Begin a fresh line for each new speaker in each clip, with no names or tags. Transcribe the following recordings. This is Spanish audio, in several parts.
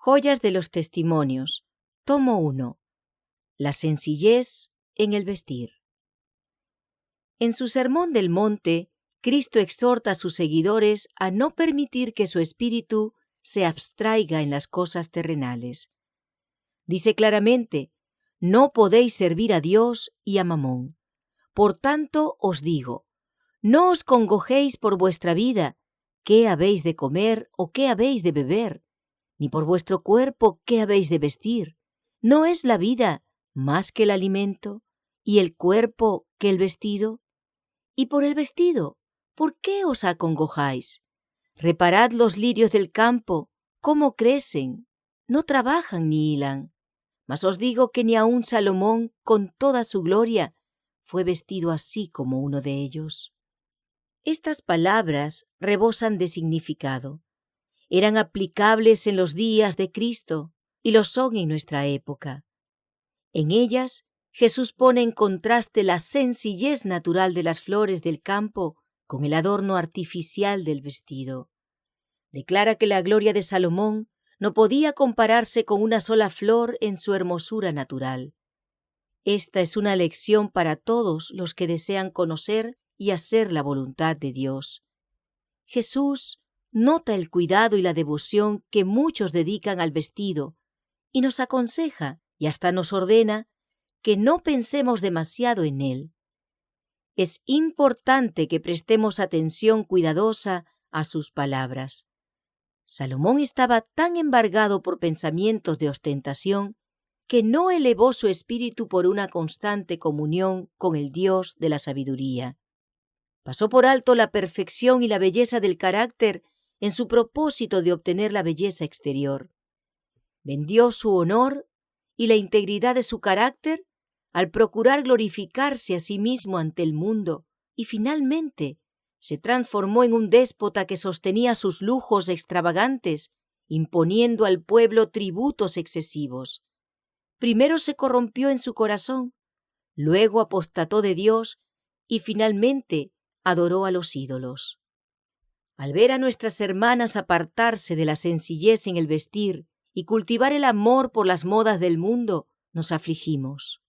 Joyas de los Testimonios, tomo 1. La sencillez en el vestir. En su Sermón del Monte, Cristo exhorta a sus seguidores a no permitir que su espíritu se abstraiga en las cosas terrenales. Dice claramente: no podéis servir a Dios y a Mamón. Por tanto os digo, no os congojéis por vuestra vida, qué habéis de comer o qué habéis de beber, ni por vuestro cuerpo qué habéis de vestir. ¿No es la vida más que el alimento, y el cuerpo que el vestido? Y por el vestido, ¿por qué os acongojáis? Reparad los lirios del campo, cómo crecen, no trabajan ni hilan. Mas os digo que ni aun Salomón, con toda su gloria, fue vestido así como uno de ellos. Estas palabras rebosan de significado. Eran aplicables en los días de Cristo y lo son en nuestra época. En ellas, Jesús pone en contraste la sencillez natural de las flores del campo con el adorno artificial del vestido. Declara que la gloria de Salomón no podía compararse con una sola flor en su hermosura natural. Esta es una lección para todos los que desean conocer y hacer la voluntad de Dios. Jesús nota el cuidado y la devoción que muchos dedican al vestido y nos aconseja y hasta nos ordena que no pensemos demasiado en él. Es importante que prestemos atención cuidadosa a sus palabras. Salomón estaba tan embargado por pensamientos de ostentación que no elevó su espíritu por una constante comunión con el Dios de la sabiduría. Pasó por alto la perfección y la belleza del carácter en su propósito de obtener la belleza exterior. Vendió su honor y la integridad de su carácter al procurar glorificarse a sí mismo ante el mundo, y finalmente se transformó en un déspota que sostenía sus lujos extravagantes, imponiendo al pueblo tributos excesivos. Primero se corrompió en su corazón, luego apostató de Dios y finalmente adoró a los ídolos. Al ver a nuestras hermanas apartarse de la sencillez en el vestir y cultivar el amor por las modas del mundo, nos afligimos.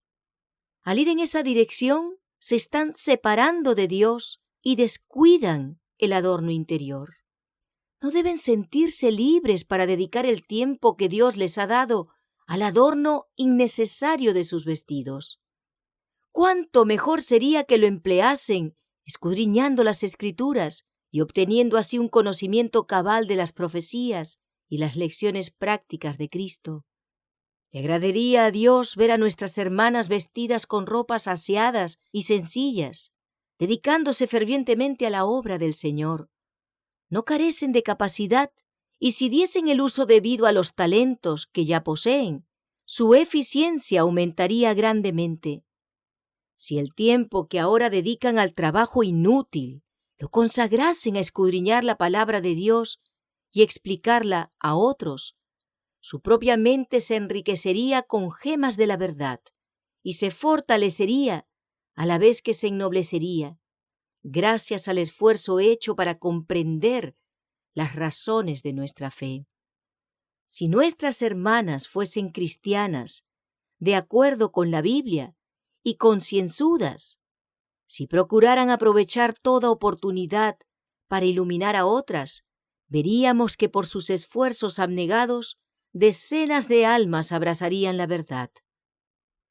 Al ir en esa dirección, se están separando de Dios y descuidan el adorno interior. No deben sentirse libres para dedicar el tiempo que Dios les ha dado al adorno innecesario de sus vestidos. ¿Cuánto mejor sería que lo empleasen escudriñando las Escrituras y obteniendo así un conocimiento cabal de las profecías y las lecciones prácticas de Cristo? Le agradaría a Dios ver a nuestras hermanas vestidas con ropas aseadas y sencillas, dedicándose fervientemente a la obra del Señor. No carecen de capacidad, y si diesen el uso debido a los talentos que ya poseen, su eficiencia aumentaría grandemente. Si el tiempo que ahora dedican al trabajo inútil lo consagrasen a escudriñar la palabra de Dios y explicarla a otros, su propia mente se enriquecería con gemas de la verdad y se fortalecería a la vez que se ennoblecería, gracias al esfuerzo hecho para comprender las razones de nuestra fe. Si nuestras hermanas fuesen cristianas, de acuerdo con la Biblia, y concienzudas, si procuraran aprovechar toda oportunidad para iluminar a otras, veríamos que por sus esfuerzos abnegados, decenas de almas abrazarían la verdad.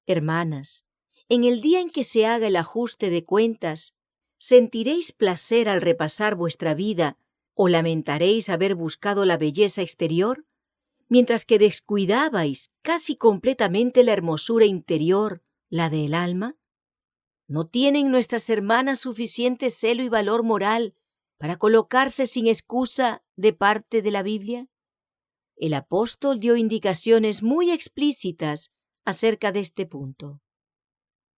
Hermanas, en el día en que se haga el ajuste de cuentas, ¿sentiréis placer al repasar vuestra vida o lamentaréis haber buscado la belleza exterior, mientras que descuidabais casi completamente la hermosura interior, la del alma? ¿No tienen nuestras hermanas suficiente celo y valor moral para colocarse sin excusa de parte de la Biblia? El apóstol dio indicaciones muy explícitas acerca de este punto.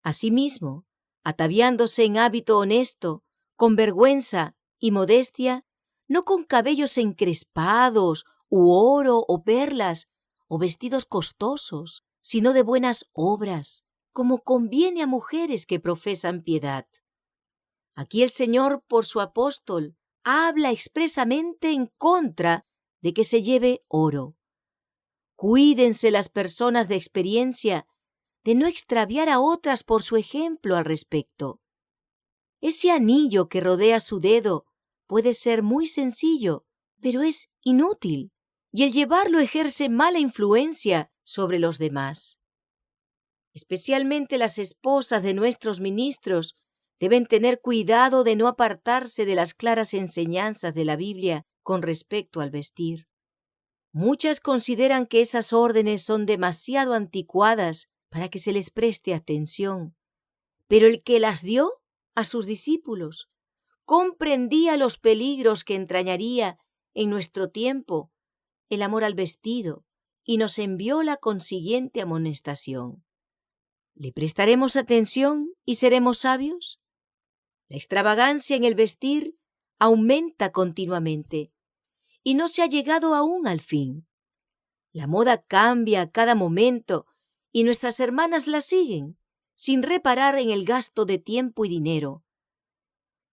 Asimismo, ataviándose en hábito honesto, con vergüenza y modestia, no con cabellos encrespados, u oro o perlas, o vestidos costosos, sino de buenas obras, como conviene a mujeres que profesan piedad. Aquí el Señor, por su apóstol, habla expresamente en contra de que se lleve oro. Cuídense las personas de experiencia de no extraviar a otras por su ejemplo al respecto. Ese anillo que rodea su dedo puede ser muy sencillo, pero es inútil, y el llevarlo ejerce mala influencia sobre los demás. Especialmente las esposas de nuestros ministros deben tener cuidado de no apartarse de las claras enseñanzas de la Biblia con respecto al vestir. Muchas consideran que esas órdenes son demasiado anticuadas para que se les preste atención, pero el que las dio a sus discípulos comprendía los peligros que entrañaría en nuestro tiempo el amor al vestido y nos envió la consiguiente amonestación. ¿Le prestaremos atención y seremos sabios? La extravagancia en el vestir aumenta continuamente y no se ha llegado aún al fin. La moda cambia a cada momento y nuestras hermanas la siguen, sin reparar en el gasto de tiempo y dinero.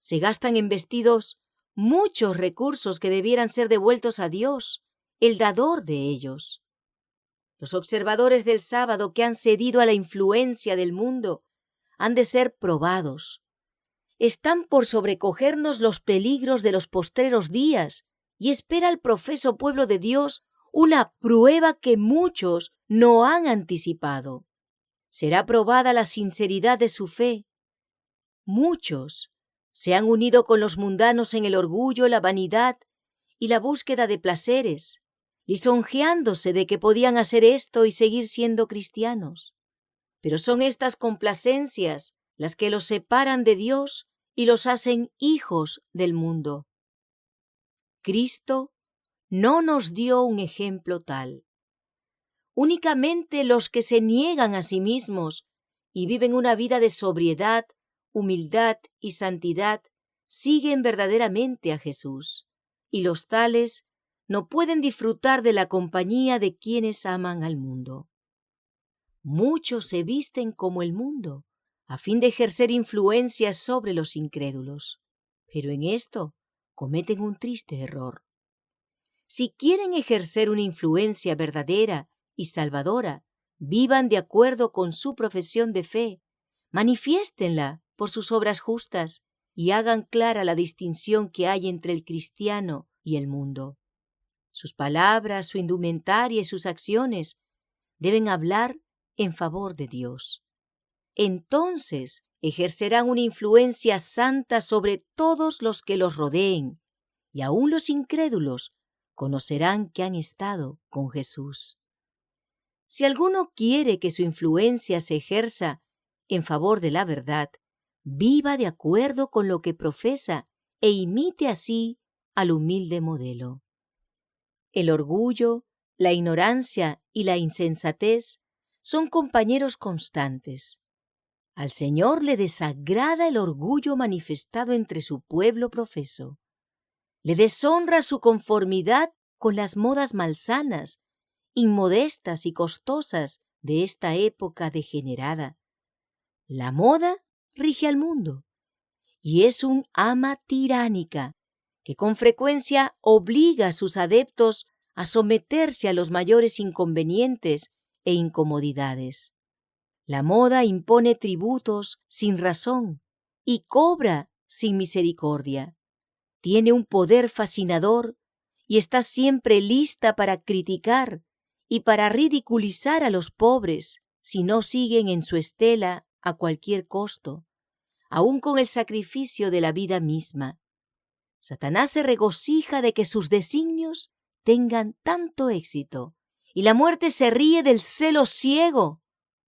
Se gastan en vestidos muchos recursos que debieran ser devueltos a Dios, el dador de ellos. Los observadores del sábado que han cedido a la influencia del mundo han de ser probados. Están por sobrecogernos los peligros de los postreros días y espera el profeso pueblo de Dios una prueba que muchos no han anticipado. Será probada la sinceridad de su fe. Muchos se han unido con los mundanos en el orgullo, la vanidad y la búsqueda de placeres, lisonjeándose de que podían hacer esto y seguir siendo cristianos. Pero son estas complacencias las que los separan de Dios y los hacen hijos del mundo. Cristo no nos dio un ejemplo tal. Únicamente los que se niegan a sí mismos y viven una vida de sobriedad, humildad y santidad siguen verdaderamente a Jesús, y los tales no pueden disfrutar de la compañía de quienes aman al mundo. Muchos se visten como el mundo, a fin de ejercer influencia sobre los incrédulos, pero en esto cometen un triste error. Si quieren ejercer una influencia verdadera y salvadora, vivan de acuerdo con su profesión de fe, manifiéstenla por sus obras justas y hagan clara la distinción que hay entre el cristiano y el mundo. Sus palabras, su indumentaria y sus acciones deben hablar en favor de Dios. Entonces ejercerán una influencia santa sobre todos los que los rodeen, y aun los incrédulos conocerán que han estado con Jesús. Si alguno quiere que su influencia se ejerza en favor de la verdad, viva de acuerdo con lo que profesa e imite así al humilde modelo. El orgullo, la ignorancia y la insensatez son compañeros constantes. Al Señor le desagrada el orgullo manifestado entre su pueblo profeso. Le deshonra su conformidad con las modas malsanas, inmodestas y costosas de esta época degenerada. La moda rige al mundo y es un ama tiránica que con frecuencia obliga a sus adeptos a someterse a los mayores inconvenientes e incomodidades. La moda impone tributos sin razón y cobra sin misericordia. Tiene un poder fascinador y está siempre lista para criticar y para ridiculizar a los pobres si no siguen en su estela a cualquier costo, aun con el sacrificio de la vida misma. Satanás se regocija de que sus designios tengan tanto éxito, y la muerte se ríe del celo ciego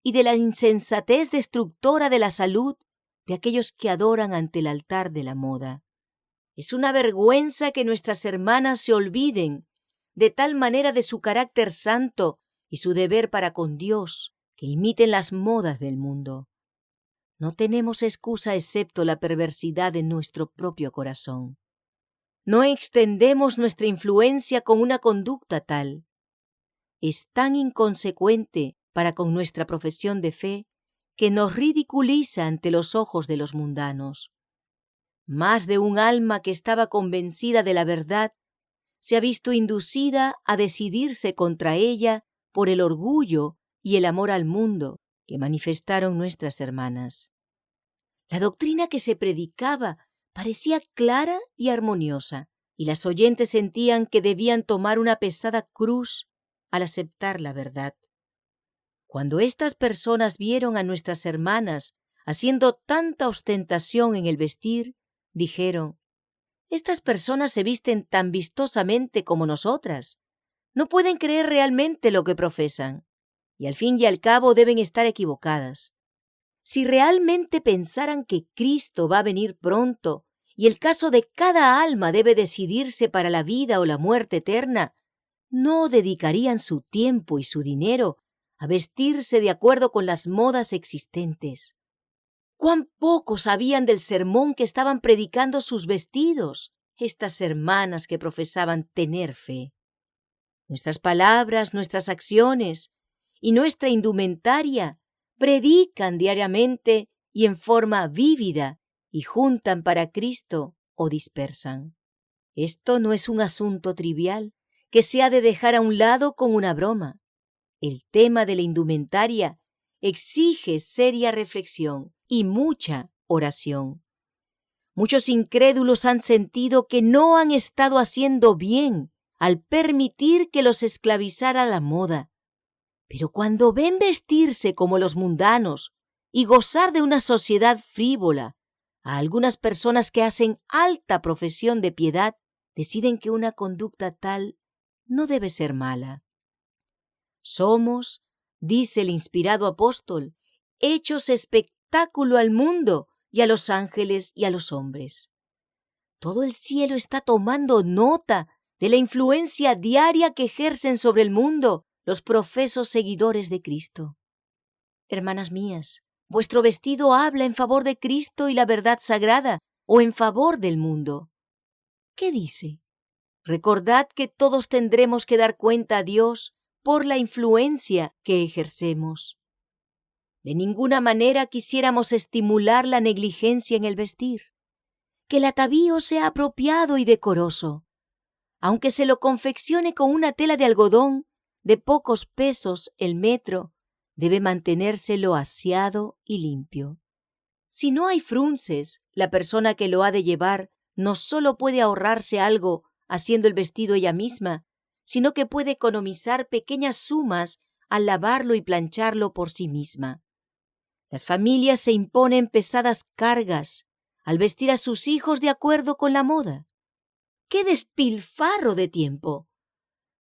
y de la insensatez destructora de la salud de aquellos que adoran ante el altar de la moda. Es una vergüenza que nuestras hermanas se olviden de tal manera de su carácter santo y su deber para con Dios, que imiten las modas del mundo. No tenemos excusa excepto la perversidad de nuestro propio corazón. No extendemos nuestra influencia con una conducta tal. Es tan inconsecuente para con nuestra profesión de fe que nos ridiculiza ante los ojos de los mundanos. Más de un alma que estaba convencida de la verdad se ha visto inducida a decidirse contra ella por el orgullo y el amor al mundo que manifestaron nuestras hermanas. La doctrina que se predicaba parecía clara y armoniosa, y las oyentes sentían que debían tomar una pesada cruz al aceptar la verdad. Cuando estas personas vieron a nuestras hermanas haciendo tanta ostentación en el vestir, dijeron: «Estas personas se visten tan vistosamente como nosotras. No pueden creer realmente lo que profesan, y al fin y al cabo deben estar equivocadas. Si realmente pensaran que Cristo va a venir pronto y el caso de cada alma debe decidirse para la vida o la muerte eterna, no dedicarían su tiempo y su dinero a vestirse de acuerdo con las modas existentes. ¡Cuán poco sabían del sermón que estaban predicando sus vestidos, estas hermanas que profesaban tener fe! Nuestras palabras, nuestras acciones y nuestra indumentaria predican diariamente y en forma vívida y juntan para Cristo o dispersan. Esto no es un asunto trivial que se ha de dejar a un lado con una broma. El tema de la indumentaria exige seria reflexión y mucha oración. Muchos incrédulos han sentido que no han estado haciendo bien al permitir que los esclavizara la moda. Pero cuando ven vestirse como los mundanos y gozar de una sociedad frívola, a algunas personas que hacen alta profesión de piedad deciden que una conducta tal no debe ser mala. Somos, dice el inspirado apóstol, hechos espectáculo al mundo y a los ángeles y a los hombres. Todo el cielo está tomando nota de la influencia diaria que ejercen sobre el mundo los profesos seguidores de Cristo. Hermanas mías, vuestro vestido habla en favor de Cristo y la verdad sagrada, o en favor del mundo. ¿Qué dice? Recordad que todos tendremos que dar cuenta a Dios por la influencia que ejercemos. De ninguna manera quisiéramos estimular la negligencia en el vestir. Que el atavío sea apropiado y decoroso. Aunque se lo confeccione con una tela de algodón de pocos pesos el metro, debe mantenérselo aseado y limpio. Si no hay frunces, la persona que lo ha de llevar no solo puede ahorrarse algo haciendo el vestido ella misma, sino que puede economizar pequeñas sumas al lavarlo y plancharlo por sí misma. Las familias se imponen pesadas cargas al vestir a sus hijos de acuerdo con la moda. ¡Qué despilfarro de tiempo!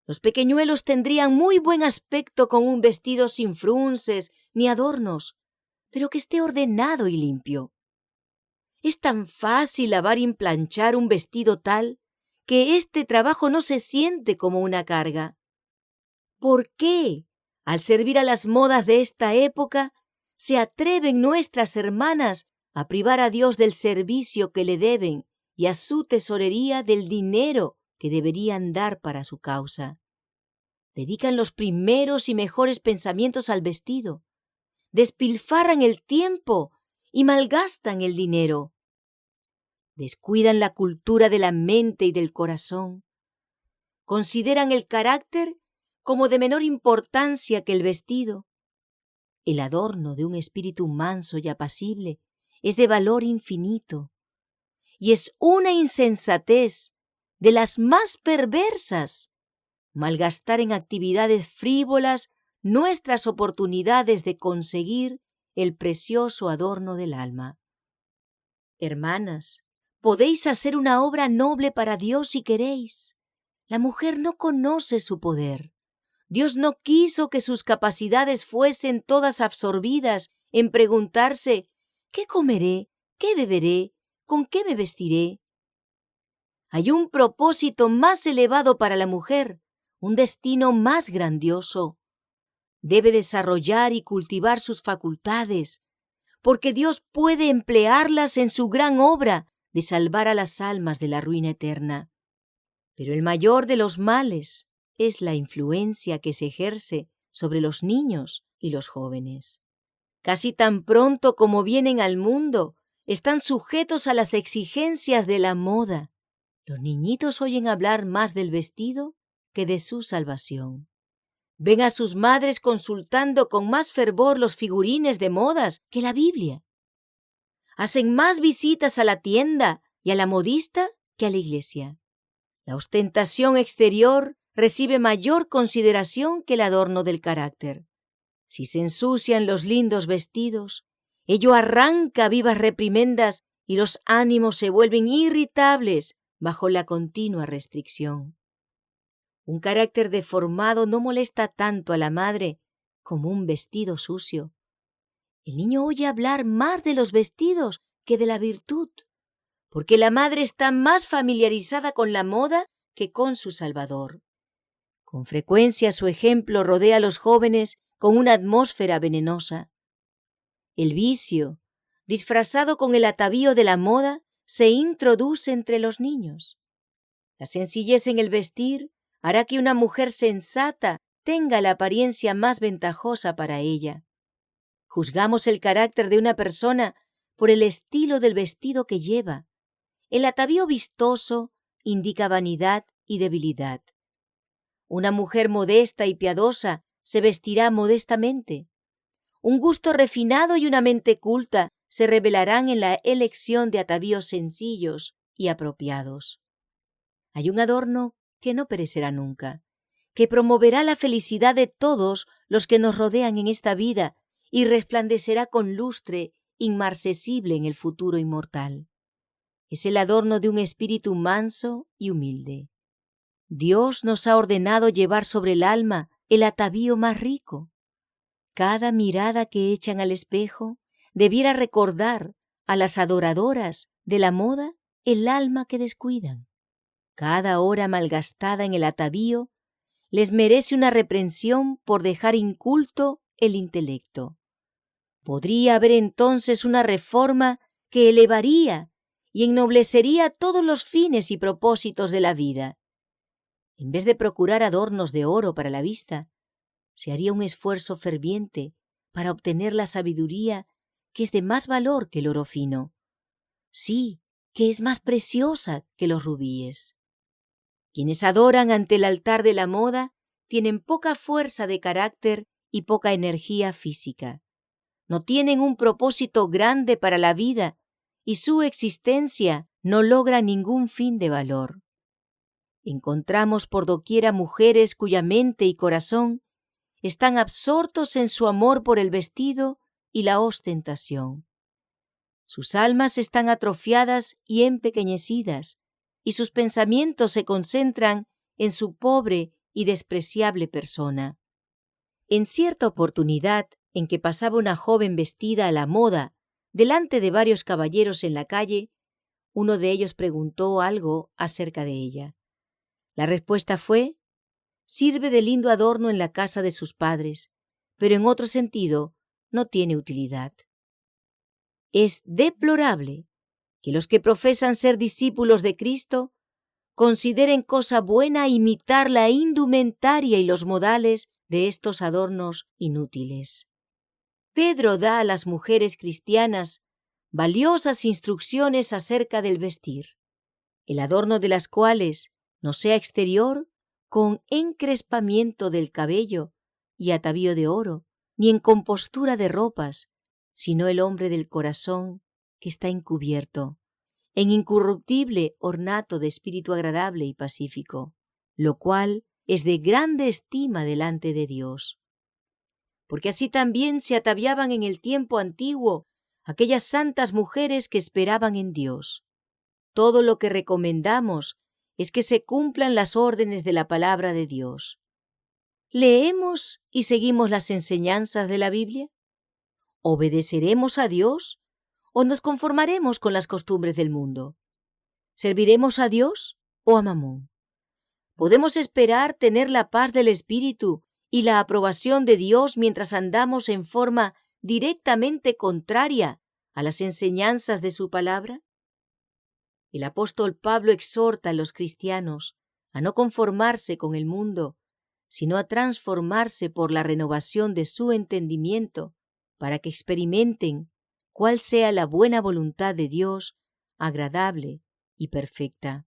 Los pequeñuelos tendrían muy buen aspecto con un vestido sin frunces ni adornos, pero que esté ordenado y limpio. Es tan fácil lavar y planchar un vestido tal que este trabajo no se siente como una carga. ¿Por qué, al servir a las modas de esta época, se atreven nuestras hermanas a privar a Dios del servicio que le deben y a su tesorería del dinero que deberían dar para su causa? Dedican los primeros y mejores pensamientos al vestido, despilfarran el tiempo y malgastan el dinero. Descuidan la cultura de la mente y del corazón. Consideran el carácter como de menor importancia que el vestido. El adorno de un espíritu manso y apacible es de valor infinito, y es una insensatez de las más perversas malgastar en actividades frívolas nuestras oportunidades de conseguir el precioso adorno del alma. Hermanas, podéis hacer una obra noble para Dios si queréis. La mujer no conoce su poder. Dios no quiso que sus capacidades fuesen todas absorbidas en preguntarse: ¿qué comeré? ¿Qué beberé? ¿Con qué me vestiré? Hay un propósito más elevado para la mujer, un destino más grandioso. Debe desarrollar y cultivar sus facultades, porque Dios puede emplearlas en su gran obra de salvar a las almas de la ruina eterna. Pero el mayor de los males es la influencia que se ejerce sobre los niños y los jóvenes. Casi tan pronto como vienen al mundo, están sujetos a las exigencias de la moda. Los niñitos oyen hablar más del vestido que de su salvación. Ven a sus madres consultando con más fervor los figurines de modas que la Biblia. Hacen más visitas a la tienda y a la modista que a la iglesia. La ostentación exterior recibe mayor consideración que el adorno del carácter. Si se ensucian los lindos vestidos, ello arranca vivas reprimendas y los ánimos se vuelven irritables bajo la continua restricción. Un carácter deformado no molesta tanto a la madre como un vestido sucio. El niño oye hablar más de los vestidos que de la virtud, porque la madre está más familiarizada con la moda que con su Salvador. Con frecuencia su ejemplo rodea a los jóvenes con una atmósfera venenosa. El vicio, disfrazado con el atavío de la moda, se introduce entre los niños. La sencillez en el vestir hará que una mujer sensata tenga la apariencia más ventajosa para ella. Juzgamos el carácter de una persona por el estilo del vestido que lleva. El atavío vistoso indica vanidad y debilidad. Una mujer modesta y piadosa se vestirá modestamente. Un gusto refinado y una mente culta se revelarán en la elección de atavíos sencillos y apropiados. Hay un adorno que no perecerá nunca, que promoverá la felicidad de todos los que nos rodean en esta vida y resplandecerá con lustre inmarcesible en el futuro inmortal. Es el adorno de un espíritu manso y humilde. Dios nos ha ordenado llevar sobre el alma el atavío más rico. Cada mirada que echan al espejo debiera recordar a las adoradoras de la moda el alma que descuidan. Cada hora malgastada en el atavío les merece una reprensión por dejar inculto el intelecto. Podría haber entonces una reforma que elevaría y ennoblecería todos los fines y propósitos de la vida. En vez de procurar adornos de oro para la vista, se haría un esfuerzo ferviente para obtener la sabiduría que es de más valor que el oro fino. Sí, que es más preciosa que los rubíes. Quienes adoran ante el altar de la moda tienen poca fuerza de carácter y poca energía física. No tienen un propósito grande para la vida y su existencia no logra ningún fin de valor. Encontramos por doquiera mujeres cuya mente y corazón están absortos en su amor por el vestido y la ostentación. Sus almas están atrofiadas y empequeñecidas, y sus pensamientos se concentran en su pobre y despreciable persona. En cierta oportunidad en que pasaba una joven vestida a la moda delante de varios caballeros en la calle, uno de ellos preguntó algo acerca de ella. La respuesta fue: sirve de lindo adorno en la casa de sus padres, pero en otro sentido no tiene utilidad. Es deplorable que los que profesan ser discípulos de Cristo consideren cosa buena imitar la indumentaria y los modales de estos adornos inútiles. Pedro da a las mujeres cristianas valiosas instrucciones acerca del vestir, el adorno de las cuales no sea exterior, con encrespamiento del cabello y atavío de oro, ni en compostura de ropas, sino el hombre del corazón que está encubierto, en incorruptible ornato de espíritu agradable y pacífico, lo cual es de grande estima delante de Dios. Porque así también se ataviaban en el tiempo antiguo aquellas santas mujeres que esperaban en Dios. Todo lo que recomendamos es que se cumplan las órdenes de la palabra de Dios. ¿Leemos y seguimos las enseñanzas de la Biblia? ¿Obedeceremos a Dios o nos conformaremos con las costumbres del mundo? ¿Serviremos a Dios o a Mamón? ¿Podemos esperar tener la paz del Espíritu y la aprobación de Dios mientras andamos en forma directamente contraria a las enseñanzas de su palabra? El apóstol Pablo exhorta a los cristianos a no conformarse con el mundo, sino a transformarse por la renovación de su entendimiento, para que experimenten cuál sea la buena voluntad de Dios, agradable y perfecta.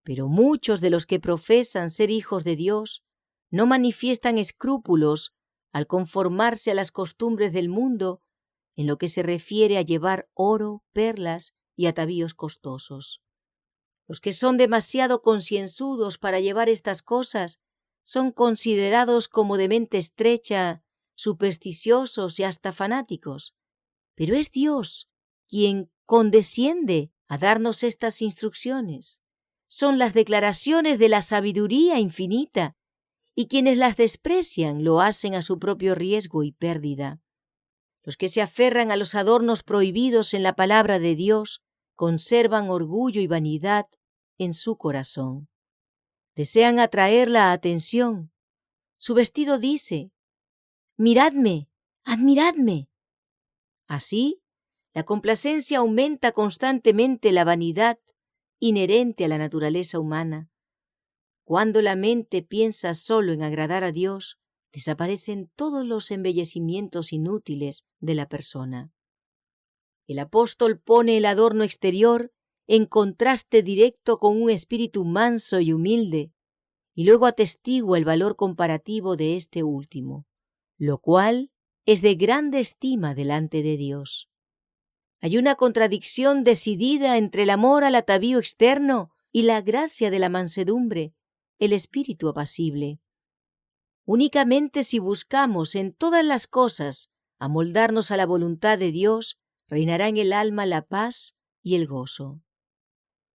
Pero muchos de los que profesan ser hijos de Dios no manifiestan escrúpulos al conformarse a las costumbres del mundo en lo que se refiere a llevar oro, perlas y atavíos costosos. Los que son demasiado concienzudos para llevar estas cosas son considerados como de mente estrecha, supersticiosos y hasta fanáticos. Pero es Dios quien condesciende a darnos estas instrucciones. Son las declaraciones de la sabiduría infinita, y quienes las desprecian lo hacen a su propio riesgo y pérdida. Los que se aferran a los adornos prohibidos en la palabra de Dios conservan orgullo y vanidad en su corazón. Desean atraer la atención. Su vestido dice: «Miradme, admiradme». Así, la complacencia aumenta constantemente la vanidad inherente a la naturaleza humana. Cuando la mente piensa solo en agradar a Dios, desaparecen todos los embellecimientos inútiles de la persona. El apóstol pone el adorno exterior en contraste directo con un espíritu manso y humilde, y luego atestigua el valor comparativo de este último, lo cual es de grande estima delante de Dios. Hay una contradicción decidida entre el amor al atavío externo y la gracia de la mansedumbre, el espíritu apacible. Únicamente si buscamos en todas las cosas amoldarnos a la voluntad de Dios, reinará en el alma la paz y el gozo.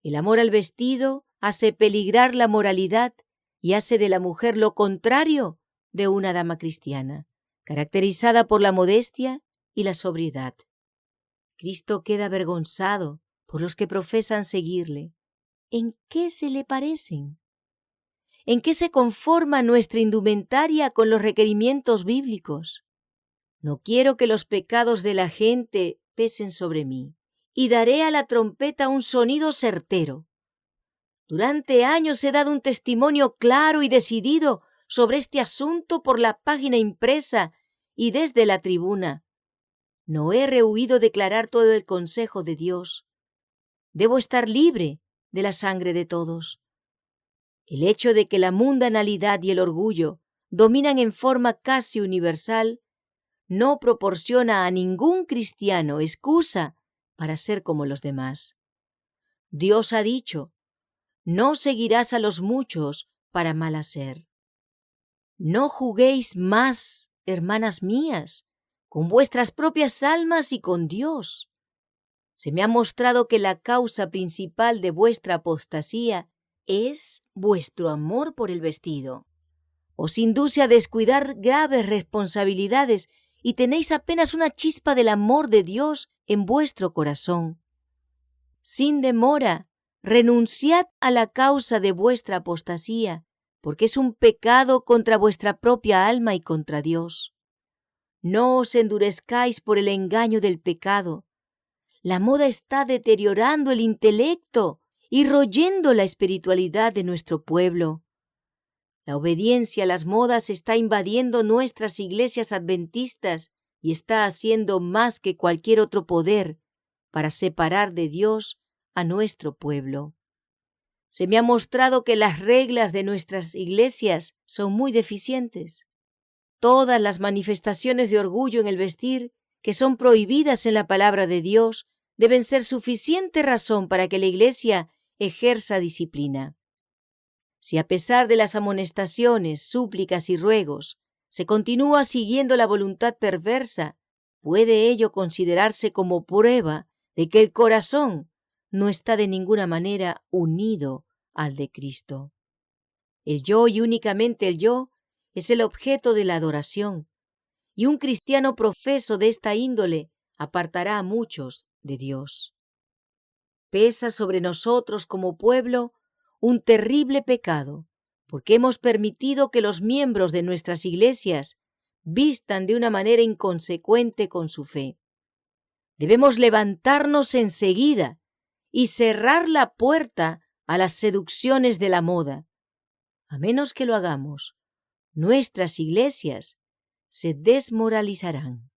El amor al vestido hace peligrar la moralidad y hace de la mujer lo contrario de una dama cristiana, caracterizada por la modestia y la sobriedad. Cristo queda avergonzado por los que profesan seguirle. ¿En qué se le parecen? ¿En qué se conforma nuestra indumentaria con los requerimientos bíblicos? No quiero que los pecados de la gente pesen sobre mí, y daré a la trompeta un sonido certero. Durante años he dado un testimonio claro y decidido sobre este asunto por la página impresa y desde la tribuna. No he rehuido declarar todo el consejo de Dios. Debo estar libre de la sangre de todos. El hecho de que la mundanalidad y el orgullo dominan en forma casi universal no proporciona a ningún cristiano excusa para ser como los demás. Dios ha dicho: «No seguirás a los muchos para mal hacer». No juguéis más, hermanas mías, con vuestras propias almas y con Dios. Se me ha mostrado que la causa principal de vuestra apostasía es vuestro amor por el vestido. Os induce a descuidar graves responsabilidades y tenéis apenas una chispa del amor de Dios en vuestro corazón. Sin demora, renunciad a la causa de vuestra apostasía, porque es un pecado contra vuestra propia alma y contra Dios. No os endurezcáis por el engaño del pecado. La moda está deteriorando el intelecto y royendo la espiritualidad de nuestro pueblo. La obediencia a las modas está invadiendo nuestras iglesias adventistas y está haciendo más que cualquier otro poder para separar de Dios a nuestro pueblo. Se me ha mostrado que las reglas de nuestras iglesias son muy deficientes. Todas las manifestaciones de orgullo en el vestir que son prohibidas en la palabra de Dios deben ser suficiente razón para que la iglesia ejerza disciplina. Si a pesar de las amonestaciones, súplicas y ruegos se continúa siguiendo la voluntad perversa, puede ello considerarse como prueba de que el corazón no está de ninguna manera unido al de Cristo. El yo y únicamente el yo es el objeto de la adoración, y un cristiano profeso de esta índole apartará a muchos de Dios. Pesa sobre nosotros como pueblo un terrible pecado, porque hemos permitido que los miembros de nuestras iglesias vistan de una manera inconsecuente con su fe. Debemos levantarnos enseguida y cerrar la puerta a las seducciones de la moda. A menos que lo hagamos, nuestras iglesias se desmoralizarán.